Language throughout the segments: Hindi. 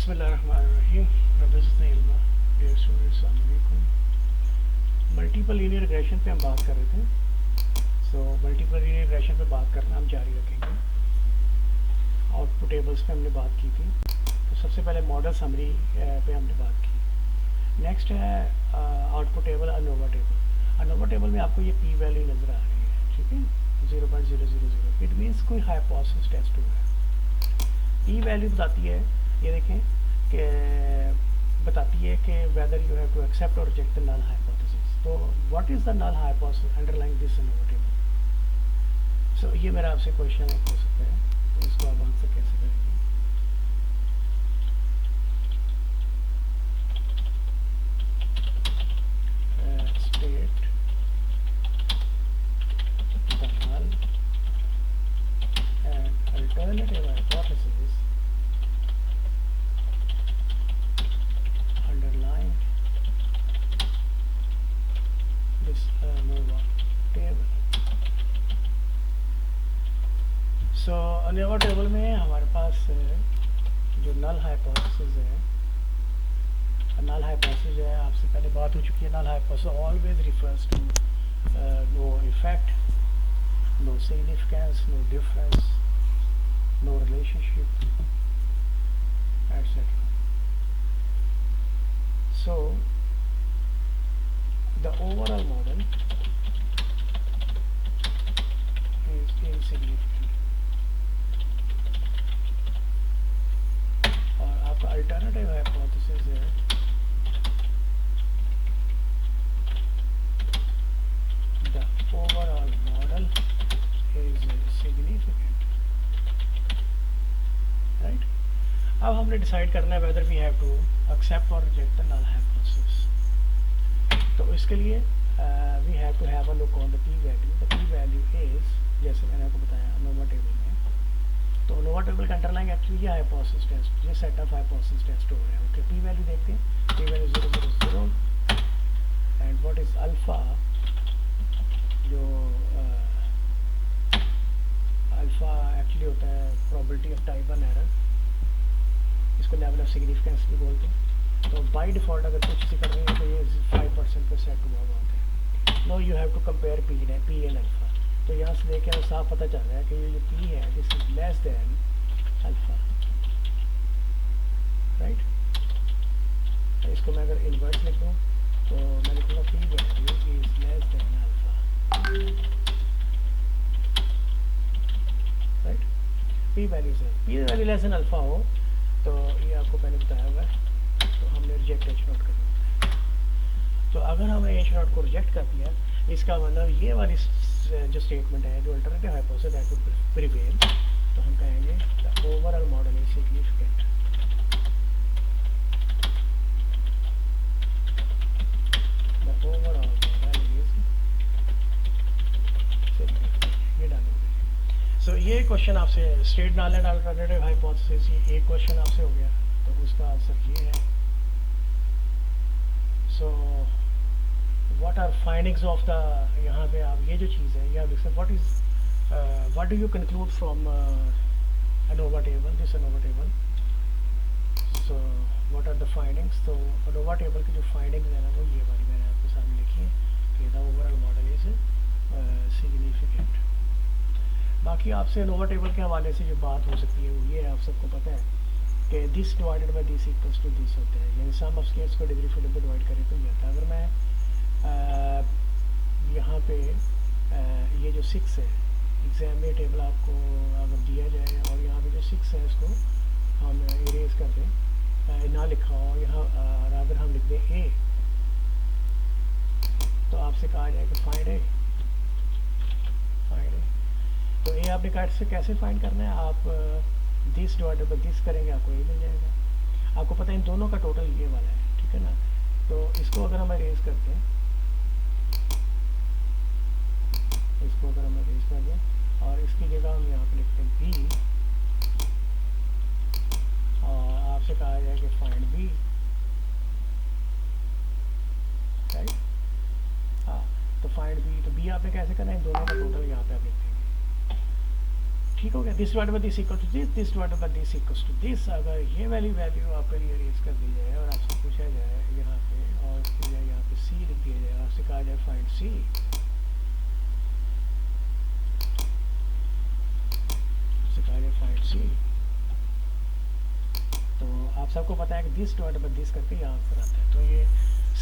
बिस्मिल्लाहिर्रहमानिर्रहीम। डियर स्टूडेंट्स, अस्सलाम वालेकुम। मल्टीपल लीनियर रिग्रेशन पे हम बात कर रहे थे। मल्टीपल लीनियर रिग्रेशन पे बात करना हम जारी रखेंगे। आउटपुट टेबल्स पे हमने बात की थी। तो सबसे पहले मॉडल समरी पे हमने बात की। नेक्स्ट है output table, ANOVA table. ANOVA table में आपको ये पी वैल्यू नज़र आ रही है, ठीक है, 0.000। इट मीन्स कोई हाइपोथेसिस टेस्ट हुआ है। पी वैल्यू बताती है, ये देखें कि बताती है कि whether you have to accept और रिजेक्ट द नल हाइपोथेसिस। तो what is the null hypothesis underlying this ANOVA table. So ये मेरा आपसे क्वेश्चन हो सकता है, तो इसको आप आंसर कैसे करेंगे। State the null and alternative hypothesis underlying this ANOVA table। So ANOVA table में हमारे पास जो नल हाइपोथेसिस है, नल हाइपोथेसिस जो है आपसे पहले बात हो चुकी है। Null hypothesis always refers to no effect, no significance, no difference, no relationship etcetera. So the overall model is insignificant। और आपका अल्टरनेटिव हाइपोथेसिस है the overall model is significant, right। अब हमने डिसाइड करना है whether we have to accept or reject the null hypothesis। तो इसके लिए we have to have a look on the p value। the p value is, जैसे मैंने आपको बताया ANOVA टेबल में, तो ANOVA टेबल का अंडरलाइंग एक्चुअली ये हाइपोथेसिस टेस्ट, ये सेट ऑफ हाइपोथेसिस टेस्ट हो रहा है। ओके, p वैल्यू देखते हैं। p value 0.0 and what is alpha, जो अल्फा एक्चुअली होता है प्रोबेबिलिटी ऑफ टाइप 1 एरर, इसको लेवल ऑफ सिग्निफिकेंस भी बोलते हैं। तो बाय डिफ़ॉल्ट अगर कुछ से कर रहे हैं तो ये 5% पे सेट हुआ होता है। No you have to compare P and alpha. तो यहाँ से देखें साफ पता चल रहा है कि ये जो पी है this is less than alpha, right. इसको मैं अगर इनवर्स लिख दूँ तो मैं लिखूँगा P value is less than alpha, right. P value less than alpha हो तो ये आपको पहले बताया हुआ है, तो हमने रिजेक्ट एच नॉट करना होता है। तो अगर हमने एच नॉट को रिजेक्ट कर दिया, इसका मतलब ये वाली जो स्टेटमेंट है, जो alternative hypothesis that would prevail, तो हम कहेंगे the overall model is significant. The overall model is significant, ये डालेंगे। सो ये क्वेश्चन आपसे state null and alternative hypothesis, ये एक क्वेश्चन आपसे हो गया, तो उसका आंसर ये है। So what are findings of the, यहाँ पे आप ये जो चीज़ है, यह लिख सकते what do you conclude from ANOVA table, this ANOVA table. So what are the findings. तो ANOVA टेबल की जो फाइंडिंग्स है ना, वो ये वाली मैंने आपके सामने लिखी है कि the overall model is significant. बाकी आपसे ANOVA टेबल के हवाले से जो बात हो सकती है वो ये है, आप सबको पता है कि this divided by this equals to this होता है, यानी सम ऑफ स्केयर्स को डिग्री फ्रीडम पे डिवाइड करें तो ये आता है। अगर मैं यहाँ पे ये जो 6 है, एग्जाम में टेबल आपको अगर दिया जाए और यहाँ पे जो 6 है इसको हम इरेज कर दें, ना लिखा हो यहाँ, अगर हम लिख दें ए, तो आपसे कहा जाए कि फाइंड ए। तो ये आपने कैसे फाइंड करना है, आप दिस डिवाइडेड बाई दिस करेंगे, आपको ये मिल जाएगा। आपको पता है इन दोनों का टोटल ये वाला है, ठीक है ना। तो इसको अगर हम अरेज करते हैं, इसको अगर हम अरेज कर दें और इसकी जगह हम यहाँ पे लिखते हैं बी, और आपसे कहा जाए कि फाइंड बी, राइट। हाँ, तो फाइंड बी, तो बी आपने कैसे करना है, इन दोनों का टोटल यहाँ पे आप लिख देंगे, ठीक हो गया। This divide by this equal to this, this divide by this equal to this. अगर ये वैल्यू आपके लिए रेज कर दी जाए और आपसे पूछा जाए यहाँ पे, और इसके लिए यहाँ पे सी लिख दिया जाए, आपसे कहा जाए फाइंड सी, फाइंड सी, तो आप सबको पता है कि दिस डिवाइड बाय दिस करके ये आंसर आता है। तो ये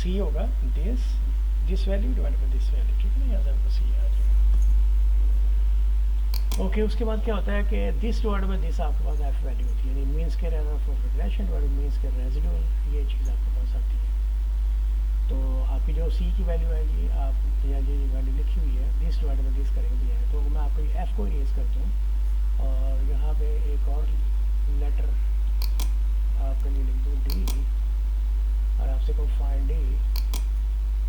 सी होगा this value divide by this value, ठीक है ना, यहाँ से आपको सी आ जाएगा। ओके, उसके बाद क्या होता है कि दिस डिवाइड बाय दिस आपके पास एफ वैल्यू होती है, यानी mean square error of regression divide by mean square residual, ये चीज़ आपके पास आती है। तो आपकी जो सी की वैल्यू आएगी, आप या जो वैल्यू लिखी हुई है दिस डिवाइड बाय दिस करेंगे दिया है, तो मैं आपको एफ को इरेज कर दूँ और यहाँ पे एक और लेटर आपके लिए लिख दूँ डी, और आपसे को फाइंड डी,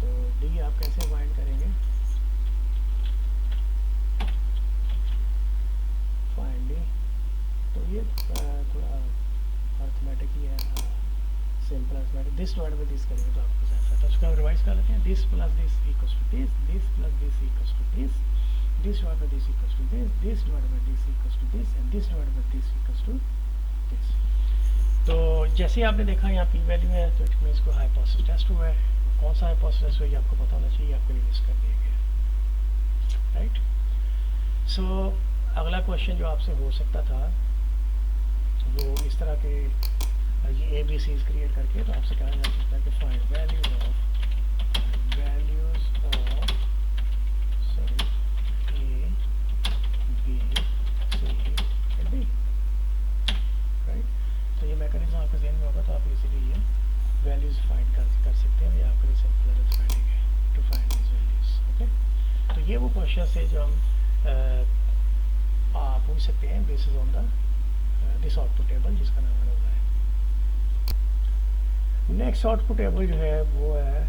तो डी आप कैसे फाइंड करेंगे, फाइंड डी, तो ये थोड़ा अर्थमेटिक ही है, simple arithmetic. This divide by this करेंगे तो आपको ऐसा, तो उसका रिवाइज कर लेते हैं। This plus this equals to this, this plus this equals to this, this divide by this equals to this, this divide by this equals to this, and this divide by this equals to this. तो जैसे आपने देखा यहाँ पी वैल्यू है, तो इट मीन्स को हाइपोथेसिस टेस्ट हुआ है। कौन सा हाइपोथेसिस टेस्ट हुआ ये आपको पता होना चाहिए, आपके लिए लिस्ट कर दिया गया, राइट। सो अगला क्वेश्चन जो आपसे हो सकता था वो इस तरह के ये ABCs क्रिएट करके, तो आपसे कहा जा सकता है कि find values of A, B, C and D, right. तो ये मैकेनिज्म आपके ज़हन में होगा, तो आप इसीलिए ये वैल्यूज फाइंड कर सकते हैं, या आपके लिए सिंपल फाइंडिंग है to find this values, okay. तो ये वो क्वेश्चन है जो हम आप पूछ सकते हैं basis on the this output table, जिसका नाम है। नेक्स्ट आउटपुट टेबल जो है वो है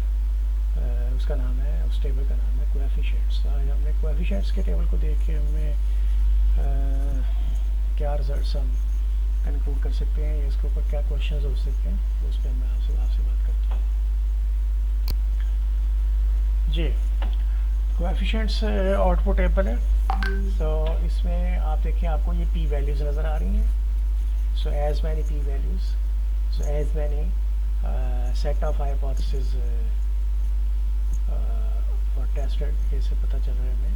उसका नाम है, उस टेबल का नाम है कोएफिशिएंट्स। आज हमने कोएफिशिएंट्स के टेबल को देख के हमें क्या रिजल्ट्स हम कंक्लूड कर सकते हैं, इसके ऊपर क्या क्वेश्चंस हो सकते हैं, उस पर मैं आपसे बात करता हूँ जी। कोएफिशिएंट्स आउटपुट टेबल है, तो इसमें आप देखिए आपको ये पी वैल्यूज़ नज़र आ रही हैं। So as many P values, so as many set of hypothesis for tested, इससे पता चल रहा है हमें।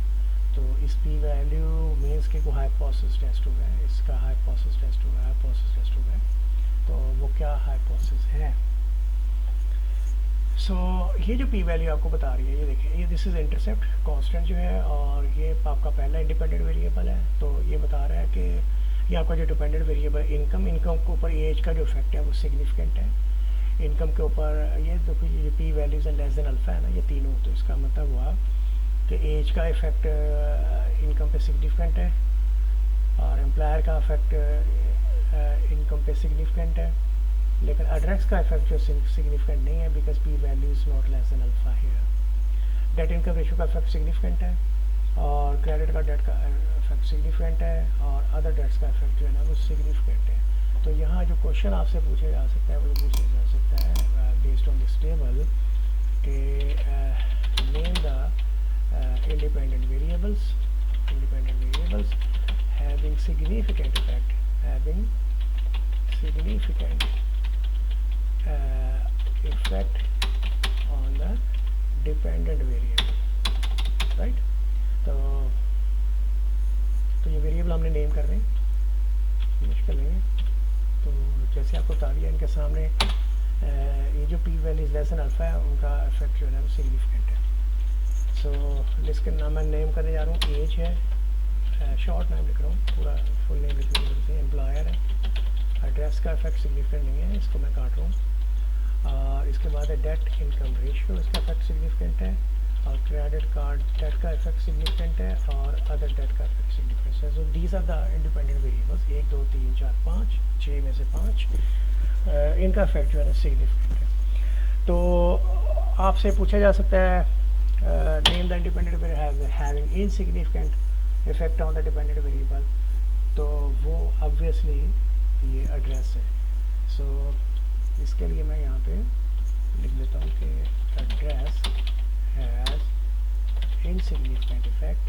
तो इस पी वैल्यू मीन्स के को हाइपोथेसिस टेस्ट हुआ है, इसका हाइपोथेसिस टेस्ट हुआ है, हाइपोथेसिस टेस्ट हुआ है, तो वो क्या हाइपोथेसिस है। सो ये जो पी वैल्यू आपको बता रही है, ये देखिए, ये दिस इज़ इंटरसेप्ट कांस्टेंट जो है, और ये आपका पहला इंडिपेंडेंट वेरिएबल है। तो ये बता रहा है कि ये आपका जो डिपेंडेंट वेरिएबल इनकम के ऊपर एज का जो इफेक्ट है वो सिग्निफिकेंट है। इनकम के ऊपर ये देखो, ये P values less than alpha है ना, ये तीनों, तो इसका मतलब हुआ कि एज का इफेक्ट इनकम पे सिग्निफिकेंट है, और एम्प्लॉयर का इफेक्ट इनकम पे सिग्निफिकेंट है, लेकिन एड्रेस का इफेक्ट जो सिग्निफिकेंट नहीं है, because P value is not less than alpha here. Debt income ratio का इफेक्ट सिग्निफिकेंट है, और क्रेडिट का डेट का इफेक्ट सिग्निफिकेंट है, और अदर डेट्स का इफेक्ट जो है ना वो सिग्निफिकेंट है। तो यहाँ जो क्वेश्चन आपसे पूछा जा सकता है वो पूछा जा सकता है बेस्ड ऑन दिस टेबल के name the independent variables having significant effect on the dependent variable, right। तो ये वेरिएबल हमने नेम कर रहे हैं, मुश्किल नहीं है। तो जैसे आपको बता दिया, इनके सामने ये जो P values less than alpha है, उनका इफेक्ट जो है वो सिग्निफिकेंट है। सो लिस्ट का नाम मैं नेम करने जा रहा हूँ, एज है, शॉर्ट नाम लिख रहा हूँ, पूरा फुल नेम लिखने की जरूरत है। एम्प्लॉयर है, एड्रेस का इफेक्ट सिग्निफिकेंट नहीं है, इसको मैं काट रहा हूँ। इसके बाद है डेट इनकम रेशियो, इसका इफेक्ट सिग्निफिकेंट है, और क्रेडिट कार्ड डेट का इफेक्ट सिग्निफिकेंट है, और अदर डेट का इफेक्ट सिग्निफिकेंट है। So these are the independent variables, 1 2 3 4 5 6 में से 5, इनका इफेक्ट जो है सिग्निफिकेंट है। तो आपसे पूछा जा सकता है name the independent variable having insignificant effect on the dependent variable, तो वो ऑब्वियसली ये एड्रेस है। सो इसके लिए मैं यहाँ पे लिख देता हूँ कि address has insignificant effect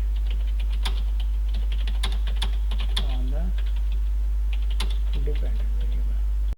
dependent